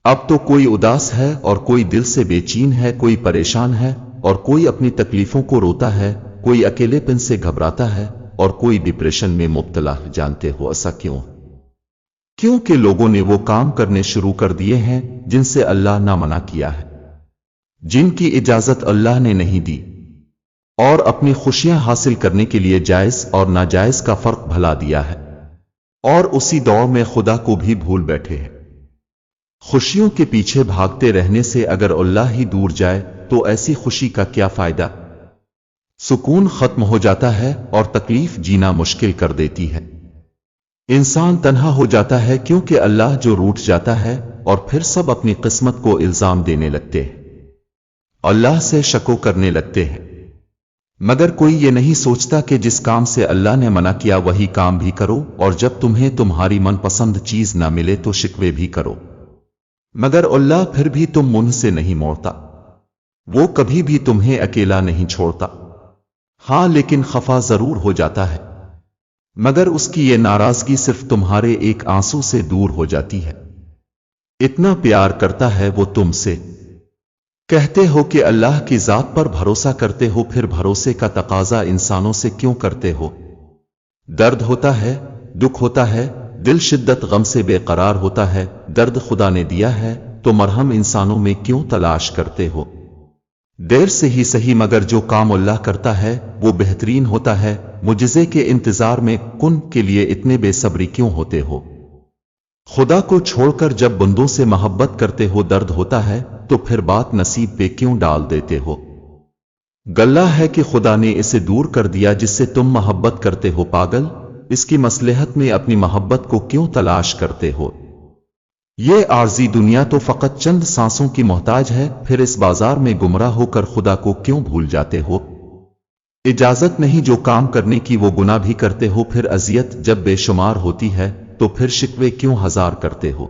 اب تو کوئی اداس ہے اور کوئی دل سے بے چین ہے، کوئی پریشان ہے اور کوئی اپنی تکلیفوں کو روتا ہے، کوئی اکیلے پن سے گھبراتا ہے اور کوئی ڈپریشن میں مبتلا ہے۔ جانتے ہو ایسا کیوں؟ کیونکہ لوگوں نے وہ کام کرنے شروع کر دیے ہیں جن سے اللہ نے منع کیا ہے، جن کی اجازت اللہ نے نہیں دی، اور اپنی خوشیاں حاصل کرنے کے لیے جائز اور ناجائز کا فرق بھلا دیا ہے، اور اسی دوڑ میں خدا کو بھی بھول بیٹھے ہیں۔ خوشیوں کے پیچھے بھاگتے رہنے سے اگر اللہ ہی دور جائے تو ایسی خوشی کا کیا فائدہ؟ سکون ختم ہو جاتا ہے اور تکلیف جینا مشکل کر دیتی ہے۔ انسان تنہا ہو جاتا ہے کیونکہ اللہ جو روٹھ جاتا ہے، اور پھر سب اپنی قسمت کو الزام دینے لگتے ہیں، اللہ سے شکو کرنے لگتے ہیں۔ مگر کوئی یہ نہیں سوچتا کہ جس کام سے اللہ نے منع کیا وہی کام بھی کرو، اور جب تمہیں تمہاری من پسند چیز نہ ملے تو شکوے بھی کرو، مگر اللہ پھر بھی تم منہ سے نہیں موڑتا۔ وہ کبھی بھی تمہیں اکیلا نہیں چھوڑتا، ہاں لیکن خفا ضرور ہو جاتا ہے، مگر اس کی یہ ناراضگی صرف تمہارے ایک آنسو سے دور ہو جاتی ہے۔ اتنا پیار کرتا ہے وہ تم سے۔ کہتے ہو کہ اللہ کی ذات پر بھروسہ کرتے ہو، پھر بھروسے کا تقاضا انسانوں سے کیوں کرتے ہو؟ درد ہوتا ہے، دکھ ہوتا ہے، دل شدت غم سے بے قرار ہوتا ہے، درد خدا نے دیا ہے تو مرہم انسانوں میں کیوں تلاش کرتے ہو؟ دیر سے ہی صحیح مگر جو کام اللہ کرتا ہے وہ بہترین ہوتا ہے۔ معجزے کے انتظار میں کن کے لیے اتنے بے صبری کیوں ہوتے ہو؟ خدا کو چھوڑ کر جب بندوں سے محبت کرتے ہو درد ہوتا ہے تو پھر بات نصیب پہ کیوں ڈال دیتے ہو؟ گلہ ہے کہ خدا نے اسے دور کر دیا جس سے تم محبت کرتے ہو۔ پاگل، اس کی مصلحت میں اپنی محبت کو کیوں تلاش کرتے ہو؟ یہ عارضی دنیا تو فقط چند سانسوں کی محتاج ہے، پھر اس بازار میں گمراہ ہو کر خدا کو کیوں بھول جاتے ہو؟ اجازت نہیں جو کام کرنے کی وہ گناہ بھی کرتے ہو، پھر اذیت جب بے شمار ہوتی ہے تو پھر شکوے کیوں ہزار کرتے ہو؟